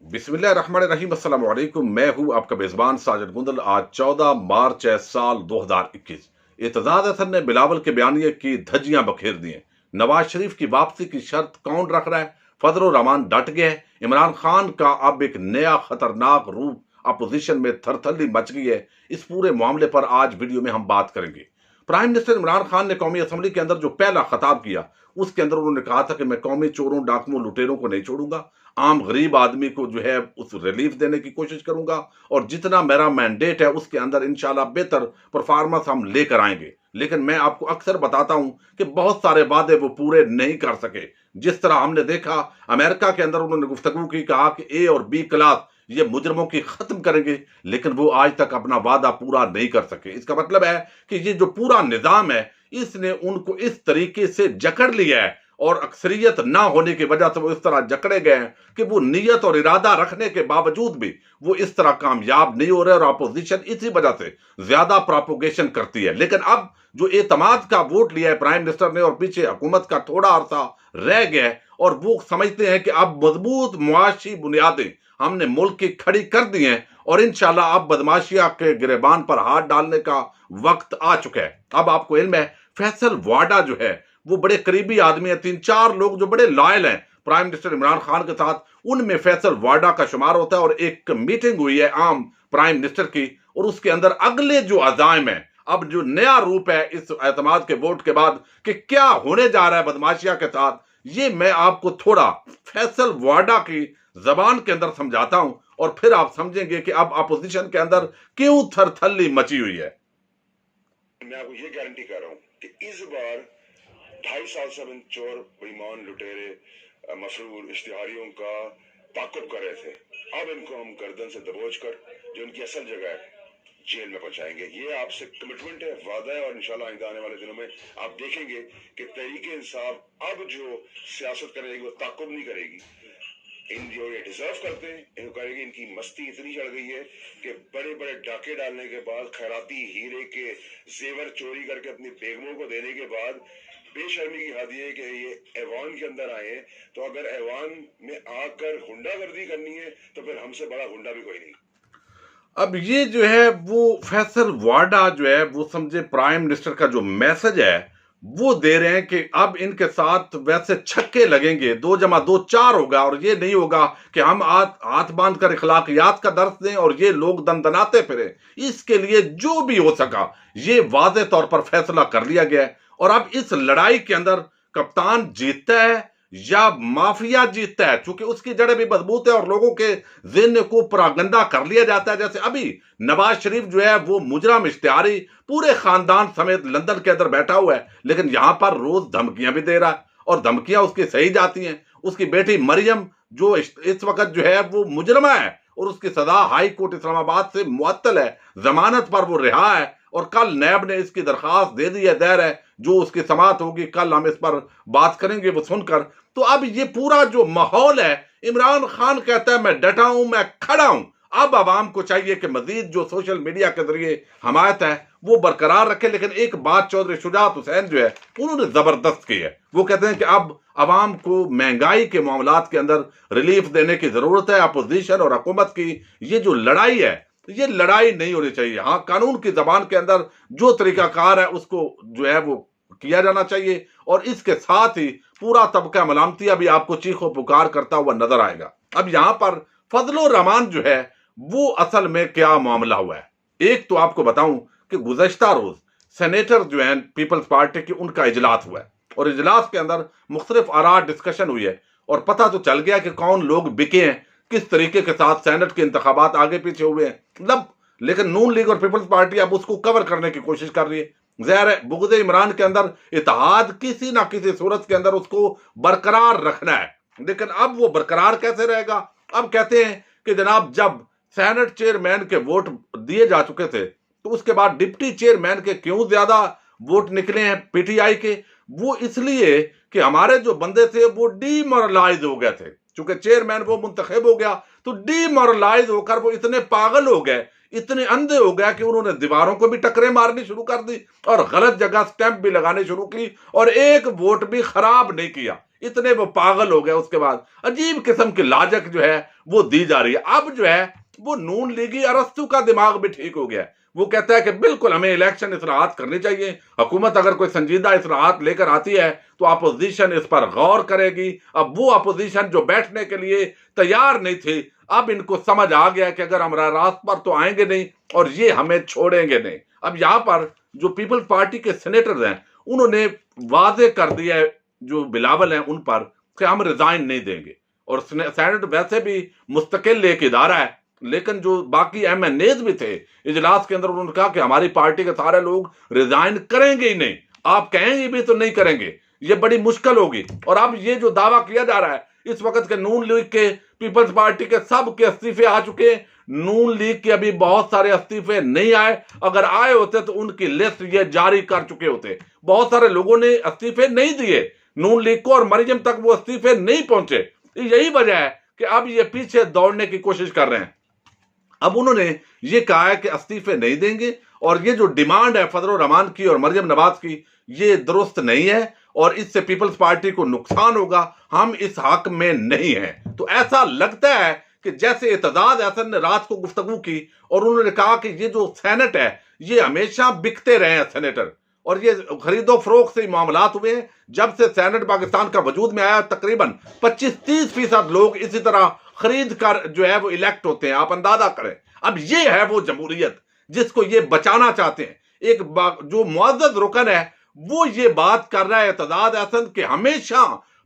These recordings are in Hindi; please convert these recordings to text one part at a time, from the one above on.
बिस्मिल्लाहिर्रहमानिर्रहीम। अस्सलाम वालेकुम। मैं हूं आपका मेजबान साजिद गुंदल। आज 14 मार्च है साल 2021। एतजाज हसन ने बिलावल के बयानिए की धज्जियां बखेर दी हैं। नवाज शरीफ की वापसी की शर्त कौन रख रहा है? फजल रहमान डट गए हैं। इमरान खान का अब एक नया खतरनाक रूप अपोजिशन में थरथली मच गई है। इस पूरे मामले पर आज वीडियो में हम बात करेंगे। प्राइम मिनिस्टर इमरान खान ने कौमी असम्बली के अंदर जो पहला खताब किया, उसके अंदर उन्होंने कहा था कि मैं कौमी चोरों, डाकुओं, लुटेरों को नहीं छोड़ूंगा। आम गरीब आदमी को जो है उस रिलीफ देने की कोशिश करूंगा और जितना मेरा मैंडेट है उसके अंदर इंशाल्लाह बेहतर परफॉर्मेंस हम लेकर आएंगे। लेकिन मैं आपको अक्सर बताता हूं कि बहुत सारे वादे वो पूरे नहीं कर सके। जिस तरह हमने देखा अमेरिका के अंदर उन्होंने गुफ्तगू की, कहा कि ए और बी क्लास ये मुजरमों की खत्म करेंगे, लेकिन वो आज तक अपना वादा पूरा नहीं कर सके। इसका मतलब है कि ये जो पूरा निजाम है इसने उनको इस तरीके से जकड़ लिया है और अक्सरियत ना होने की वजह से वो इस तरह जकड़े गए हैं कि वो नीयत और इरादा रखने के बावजूद भी वो इस तरह कामयाब नहीं हो रहे और अपोजिशन इसी वजह से ज्यादा प्रोपोगेशन करती है। लेकिन अब जो एतमाद का वोट लिया है प्राइम मिनिस्टर ने और पीछे हुकूमत का थोड़ा अरसा रह गया है और वो समझते हैं कि अब मजबूत मुआशी बुनियादें हमने मुल्क की खड़ी कर दी हैं और इंशाल्लाह अब बदमाशिया के गिरेबान पर हाथ डालने का वक्त आ चुका है। अब आपको इल्म है फैसल वाडा जो है वो बड़े करीबी आदमी है, 3-4 लोग जो बड़े लॉयल हैं प्राइम मिनिस्टर इमरान खान के साथ, उनमें फैसल वाडा का शुमार होता है। और एक मीटिंग हुई है आम प्राइम मिनिस्टर की और उसके अंदर अगले जो अजायम है, अब जो नया रूप है इस एतमाद के वोट के बाद कि क्या होने जा रहा है बदमाशिया के साथ, ये मैं आपको थोड़ा फैसल वाडा की जबान के अंदर समझाता हूं और फिर आप समझेंगे कि अब अपोजिशन के अंदर क्यों थरथल्ली मची हुई है। मैं आपको ये गारंटी कर रहा हूं कि इस बार 2.5 साल से हम चोर, बेईमान, लुटेरे, मसरूर इश्तिहारियों का ताकुब कर रहे थे। अब इनको हम गर्दन से दबोच कर जो इनकी असल जगह है जेल में पहुंचाएंगे। ये आपसे कमिटमेंट है, वादा है और इंशाल्लाह आइंदा आने वाले दिनों में आप देखेंगे कि तहरीक इंसाफ अब जो सियासत करेगी वो ताकुब नहीं करेगी। इन जो ये डिजर्व करते हैं इनको करेंगे। इनकी मस्ती इतनी चढ़ गई है कि बड़े बड़े डाके डालने के बाद, खैराती हीरे के जेवर चोरी करके अपनी बेगमों को देने के बाद बेशर्मी की हद ये कि ये ऐवान के अंदर आए। तो अगर ऐवान में आकर गुंडागर्दी करनी है तो फिर हमसे बड़ा गुंडा भी कोई नहीं। अब ये जो है वो फैसल वाडा जो है वो समझे प्राइम मिनिस्टर का जो मैसेज है वो दे रहे हैं कि अब इनके साथ वैसे छक्के लगेंगे, 2+2 4 होगा और ये नहीं होगा कि हम हाथ बांध कर इखलाकियात का दर्स दें और ये लोग दनदनाते फिरे। इसके लिए जो भी हो सका ये वाज़े तौर पर फैसला कर लिया गया है और अब इस लड़ाई के अंदर कप्तान जीतता है या माफिया जीतता है, क्योंकि उसकी जड़ें भी मजबूत है और लोगों के ज़हन को परागंदा कर लिया जाता है। जैसे अभी नवाज शरीफ जो है वो मुजरम इश्तिहारी पूरे खानदान समेत लंदन के अंदर बैठा हुआ है, लेकिन यहां पर रोज धमकियां भी दे रहा है और धमकियां उसकी सही जाती हैं। उसकी बेटी मरियम जो इस वक्त जो है वो मुजरमा है और उसकी सजा हाई कोर्ट इस्लामाबाद से मुअत्तल है, जमानत पर वो रिहा है और कल नैब ने इसकी दरखास्त दे दी है, दायर है, जो उसकी समाअत होगी कल हम इस पर बात करेंगे वो सुनकर। तो अब ये पूरा जो माहौल है, इमरान खान कहता है मैं डटा हूं, मैं खड़ा हूं। अब आवाम को चाहिए कि मजीद जो सोशल मीडिया के जरिए हमायत है वो बरकरार रखे। लेकिन एक बात चौधरी शुजात हुसैन जो है उन्होंने जबरदस्त की है, वो कहते हैं कि अब आवाम को महंगाई के मामलात के अंदर रिलीफ देने की जरूरत है। अपोजिशन और हुकूमत की ये जो लड़ाई है ये लड़ाई नहीं होनी चाहिए। हाँ, कानून की जबान के अंदर जो तरीकाकार है उसको जो है वो किया जाना चाहिए और इसके साथ ही पूरा तबका मलामतिया भी आपको चीखो पुकार करता हुआ नजर आएगा। अब यहां पर फजल रहमान जो है वो असल में क्या मामला हुआ है, एक तो आपको बताऊं कि गुज़श्ता रोज सेनेटर जो है पीपल्स पार्टी की उनका इजलास हुआ है और इजलास के अंदर मुख्तलिफ आरा डिस्कशन हुई है और पता तो चल गया कि कौन लोग बिके हैं, किस तरीके के साथ सेनेट के इंतखाबात आगे पीछे हुए हैं। मतलब लेकिन नून लीग और पीपल्स पार्टी अब उसको कवर करने की कोशिश कर रही है। ज़ाहिर है बुग़्ज़ इमरान के अंदर इत्तेहाद किसी ना किसी सूरत के अंदर उसको बरकरार रखना है, लेकिन अब वो बरकरार कैसे रहेगा? अब कहते हैं कि जनाब जब सेनेट चेयरमैन के वोट दिए जा चुके थे तो उसके बाद डिप्टी चेयरमैन के क्यों ज्यादा वोट निकले हैं पीटीआई के? वो इसलिए कि हमारे जो बंदे थे वो डीमोरलाइज हो गए थे। चूंकि चेयरमैन वो मुंतखब हो गया तो डीमोरलाइज होकर वो इतने पागल हो गए, इतने अंधे हो गए कि उन्होंने दीवारों को भी टक्करें मारनी शुरू कर दी और गलत जगह स्टैंप भी लगाने शुरू की और एक वोट भी खराब नहीं किया। इतने वो पागल हो गए। उसके बाद अजीब किस्म की लाजक जो है वो दी जा रही है। अब जो है वो नून लीगी अरस्तू का दिमाग भी ठीक हो गया है। वो कहता है कि बिल्कुल हमें इलेक्शन इस्लाहात करनी चाहिए, हुकूमत अगर कोई संजीदा इस्लाहात लेकर आती है तो अपोजिशन इस पर गौर करेगी। अब वो अपोजिशन जो बैठने के लिए तैयार नहीं थी, अब इनको समझ आ गया कि अगर हमारा रास्त पर तो आएंगे नहीं और ये हमें छोड़ेंगे नहीं। अब यहां पर जो पीपल्स पार्टी के सेनेटर्स हैं उन्होंने वाजे कर दिया है जो बिलावल हैं उन पर कि हम रिजाइन नहीं देंगे। और सेनेट वैसे भी मुस्तकिल एक इदारा है, लेकिन जो बाकी MNAs भी थे इजलास के अंदर उन्होंने कहा कि हमारी पार्टी के सारे लोग रिजाइन करेंगे ही नहीं, आप कहेंगे भी तो नहीं करेंगे, ये बड़ी मुश्किल होगी। और अब ये जो दावा किया जा रहा है इस वक्त के नून लीग के पीपल्स पार्टी के सब के इस्तीफे आ चुके हैं, नून लीग के अभी बहुत सारे इस्तीफे नहीं आए, अगर आए होते तो उनकी लिस्ट ये जारी कर चुके होते। बहुत सारे लोगों ने इस्तीफे नहीं दिए नून लीग को और मरियम तक वो इस्तीफे नहीं पहुंचे। यही वजह है कि अब ये पीछे दौड़ने की कोशिश कर रहे हैं। अब उन्होंने ये कहा है कि इस्तीफे नहीं देंगे और ये जो डिमांड है फजल रहमान की और मरियम नवाज की ये दुरुस्त नहीं है और इससे पीपल्स पार्टी को नुकसान होगा, हम इस हक में नहीं हैं। तो ऐसा लगता है कि जैसे एतजाज हसन ने रात को गुफ्तगू की और उन्होंने कहा कि ये जो सेनेट है ये हमेशा बिकते रहे हैं सेनेटर, और ये खरीदो फरोख्त से मामलात हुए हैं। जब से सेनेट पाकिस्तान का वजूद में आया तकरीबन 25-30% लोग इसी तरह खरीद कर जो है वो इलेक्ट होते हैं, आप अंदाजा करें। अब ये है वो जमहूरियत जिसको ये बचाना चाहते हैं। एक जो मुअज़्ज़ज़ रुकन है वो ये बात कर रहा है एतजाज हसन कि हमेशा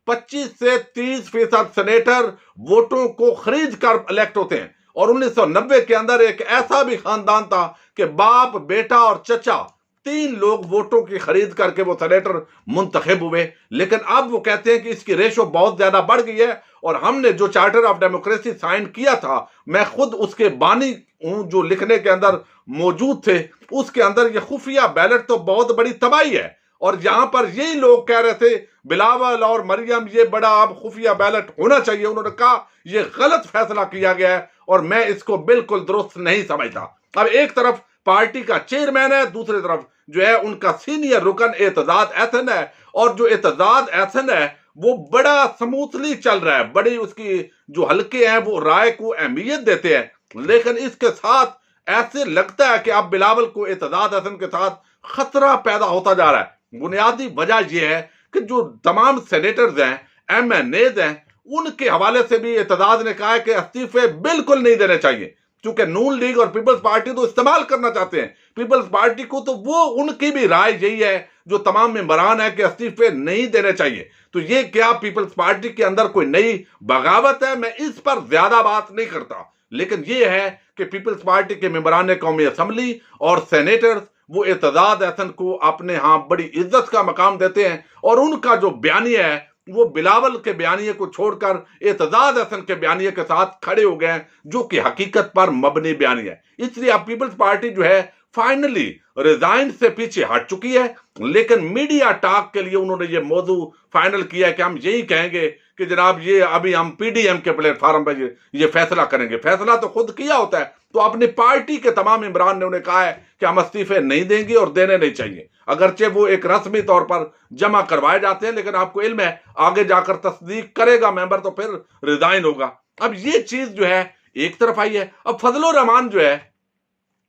25 से 30% सेनेटर वोटों को खरीद कर इलेक्ट होते हैं। और 1990 के अंदर एक ऐसा भी खानदान था कि बाप, बेटा और चचा 3 लोग वोटों की खरीद करके वो सेनेटर मुंतखब हुए। लेकिन अब वो कहते हैं कि इसकी रेशो बहुत ज्यादा बढ़ गई है और हमने जो चार्टर ऑफ डेमोक्रेसी साइन किया था, मैं खुद उसके बानी हूं जो लिखने के अंदर मौजूद थे, उसके अंदर ये खुफिया बैलेट तो बहुत बड़ी तबाही है। और यहां पर यही लोग कह रहे थे बिलावल और मरियम ये बड़ा अब खुफिया बैलेट होना चाहिए, उन्होंने कहा ये गलत फैसला किया गया है और मैं इसको बिल्कुल दुरुस्त नहीं समझता। अब एक तरफ पार्टी का चेयरमैन है, दूसरी तरफ जो है उनका सीनियर रुकन एतजाज हसन है, और जो एतजाज हसन है वो बड़ा स्मूथली चल रहा है, बड़ी उसकी जो हल्के हैं वो राय को अहमियत देते हैं। लेकिन इसके साथ ऐसे लगता है कि अब बिलावल को एतजाज हसन के साथ खतरा पैदा होता जा रहा है। बुनियादी वजह यह है कि जो तमाम सेनेटर्स हैं, MNAs हैं, उनके हवाले से भी एतजाज ने कहा है कि इस्तीफे बिल्कुल नहीं देने चाहिए, क्योंकि नून लीग और पीपल्स पार्टी तो इस्तेमाल करना चाहते हैं पीपल्स पार्टी को, तो वो उनकी भी राय यही है जो तमाम मेंबरान है कि इस्तीफे नहीं देने चाहिए। तो ये क्या पीपल्स पार्टी के अंदर कोई नई बगावत है, मैं इस पर ज्यादा बात नहीं करता। लेकिन ये है कि पीपल्स पार्टी के मेंबरान कौमी असम्बली और सेनेटर्स वो एतजाज हसन को अपने यहां बड़ी इज्जत का मकाम देते हैं और उनका जो बयानिया है वो बिलावल के बयानिए को छोड़कर एतजाज हसन के बयानिए के साथ खड़े हो गए, जो कि हकीकत पर मबनी बयानिया है। इसलिए अब पीपल्स पार्टी जो है फाइनली रिजाइन से पीछे हट चुकी है। लेकिन मीडिया टॉक के लिए उन्होंने ये मौजू फाइनल किया है कि हम यही कहेंगे कि जनाब ये अभी हम PDM के प्लेटफॉर्म पर ये फैसला करेंगे। फैसला तो खुद किया होता है, तो अपनी पार्टी के तमाम इमरान ने उन्हें कहा है कि हम इस्तीफे नहीं देंगे और देने नहीं चाहिए, अगरचे वो एक रस्मी तौर पर जमा करवाए जाते हैं, लेकिन आपको इल्म है आगे जाकर तस्दीक करेगा मेंबर तो फिर रिजाइन होगा। अब ये चीज जो है एक तरफ आई है। अब फजल रहमान जो है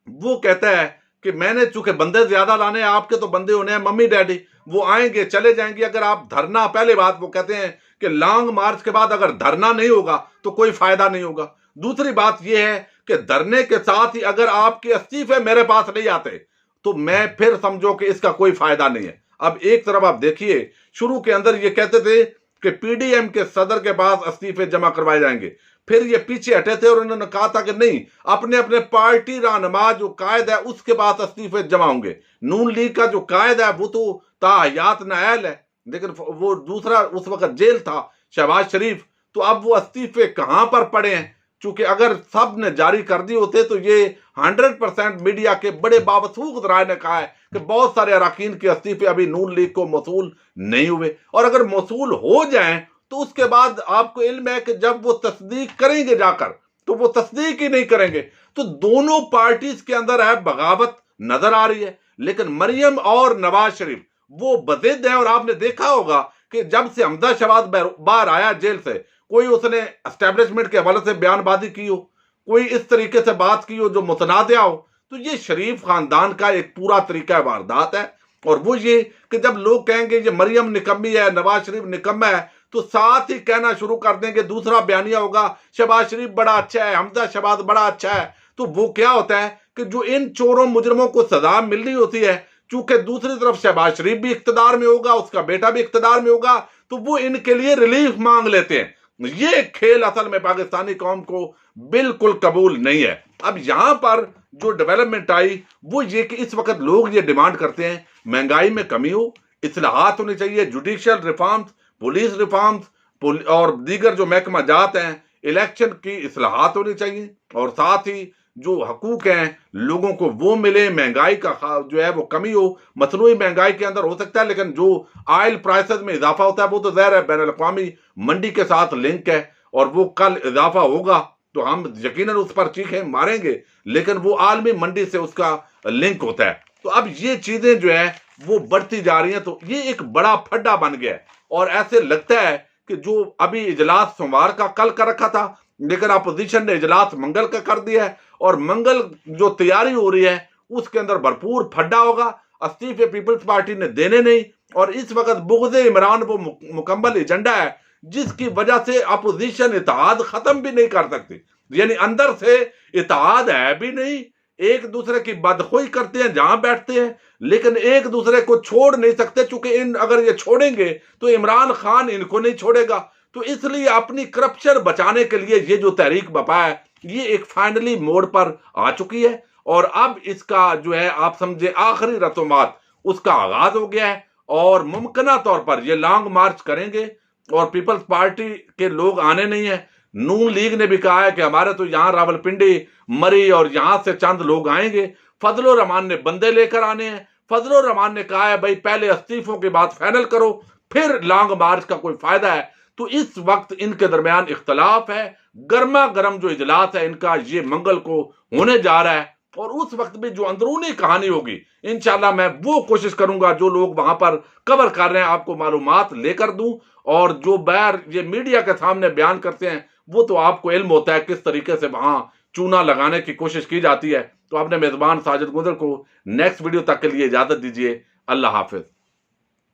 वो कहता है कि मैंने चूंकि बंदे ज्यादा लाने हैं, आपके तो बंदे होने हैं मम्मी डैडी, वो आएंगे चले जाएंगे। अगर आप धरना, पहले बात वो कहते हैं कि लॉन्ग मार्च के बाद अगर धरना नहीं होगा तो कोई फायदा नहीं होगा। दूसरी बात यह है कि धरने के साथ ही अगर आपके इस्तीफे मेरे पास नहीं आते तो मैं फिर समझो कि इसका कोई फायदा नहीं है। अब एक तरफ आप देखिए, शुरू के अंदर ये कहते थे कि PDM के सदर के पास इस्तीफे जमा करवाए जाएंगे, फिर ये पीछे हटे थे और उन्होंने कहा था कि नहीं, अपने अपने पार्टी रहनुमा जो कायद है उसके पास इस्तीफे जमा होंगे। नून लीग का जो कायद है वो तो ताहयात नायल है, लेकिन वो दूसरा उस वक्त जेल था शहबाज शरीफ, तो अब वो इस्तीफे कहां पर पड़े हैं? चूंकि अगर सब ने जारी कर दिए होते तो ये 100% मीडिया के बड़े बावसूख राय ने कहा है कि बहुत सारे अरकान के इस्तीफे अभी नून लीग को मौसूल नहीं हुए, और अगर मौसूल हो जाएं तो उसके बाद आपको इल्म है कि जब वो तस्दीक करेंगे जाकर तो वो तस्दीक ही नहीं करेंगे। तो दोनों पार्टीज के अंदर है बगावत नजर आ रही है। लेकिन मरियम और नवाज शरीफ वो बज़िद हैं, और आपने देखा होगा कि जब से हमजा शहबाज बाहर आया जेल से, कोई उसने एस्टेब्लिशमेंट के हवाले से बयानबाजी की हो, कोई इस तरीके से बात की हो जो मुतनाज़ हो। तो ये शरीफ खानदान का एक पूरा तरीका वारदात है। और वो ये कि जब लोग कहेंगे ये मरियम निकम्मी है, नवाज शरीफ निकम्मा है, तो साथ ही कहना शुरू कर देंगे, दूसरा बयानिया होगा शहबाज शरीफ बड़ा अच्छा है, हमजा शहबाज बड़ा अच्छा है। तो वो क्या होता है कि जो इन चोरों मुजरमों को सजा मिलनी होती है, चूंकि दूसरी तरफ शहबाज शरीफ भी इख्तिदार में होगा, उसका बेटा भी इख्तिदार में होगा, तो वो इनके लिए रिलीफ मांग लेते हैं। ये खेल असल में पाकिस्तानी कौम को बिल्कुल कबूल नहीं है। अब यहां पर जो डेवलपमेंट आई वो ये कि इस वक्त लोग ये डिमांड करते हैं महंगाई में कमी हो, इस्लाहात होनी चाहिए, जुडिशियल रिफॉर्म्स, पुलिस रिफॉर्म्स और दीगर जो महकमा जात हैं, इलेक्शन की इस्लाहात होनी चाहिए, और साथ ही जो हकूक हैं लोगों को वो मिले, महंगाई का जो है वो कमी हो। मसनूई महंगाई के अंदर हो सकता है, लेकिन जो ऑयल प्राइसेस में इजाफा होता है वो तो ज़ाहिर है बैन अल-अक़वामी मंडी के साथ लिंक है, और वो कल इजाफा होगा तो हम यकीनन उस पर चीखें मारेंगे, लेकिन वो आलमी मंडी से उसका लिंक होता है। तो अब ये चीजें जो है वो बढ़ती जा रही हैं, तो ये एक बड़ा फड्डा बन गया है। और ऐसे लगता है कि जो अभी इजलास सोमवार का कल कर रखा था, लेकिन अपोजिशन ने इजलास मंगल का कर दिया है, और मंगल जो तैयारी हो रही है उसके अंदर भरपूर फड्डा होगा। इस्तीफे पीपल्स पार्टी ने देने नहीं, और इस वक्त बुग़्ज़े इमरान वो मुकम्मल एजेंडा है जिसकी वजह से अपोजिशन इत्तेहाद खत्म भी नहीं कर सकती। यानी अंदर से इत्तेहाद है भी नहीं, एक दूसरे की बदखोई करते हैं जहां बैठते हैं, लेकिन एक दूसरे को छोड़ नहीं सकते, चूंकि इन अगर ये छोड़ेंगे तो इमरान खान इनको नहीं छोड़ेगा। तो इसलिए अपनी करप्शन बचाने के लिए ये जो तहरीक बपा है ये एक फाइनली मोड़ पर आ चुकी है, और अब इसका जो है आप समझे आखिरी रस्मात उसका आगाज हो गया है, और मुमकिना तौर पर ये लॉन्ग मार्च करेंगे, और पीपल्स पार्टी के लोग आने नहीं है। नून लीग ने भी कहा है कि हमारे तो यहाँ रावलपिंडी, मरी और यहां से चंद लोग आएंगे। फजलुर रहमान ने बंदे लेकर आने हैं। फजलुर रहमान ने कहा है भाई पहले इस्तीफों की बात फाइनल करो, फिर लॉन्ग मार्च का कोई फायदा है। तो इस वक्त इनके दरमियान इख्तलाफ है। गर्मा गर्म जो इजलास है इनका ये मंगल को होने जा रहा है, और उस वक्त भी जो अंदरूनी कहानी होगी इंशाल्लाह मैं वो कोशिश करूंगा जो लोग वहां पर कवर कर रहे हैं आपको मालूमात लेकर दूं, और जो बैर ये मीडिया के सामने बयान करते हैं वो तो आपको इल्म होता है किस तरीके से वहां चूना लगाने की कोशिश की जाती है। तो अपने मेजबान साजिद गुंजर को नेक्स्ट वीडियो तक के लिए इजाजत दीजिए। अल्लाह हाफिज।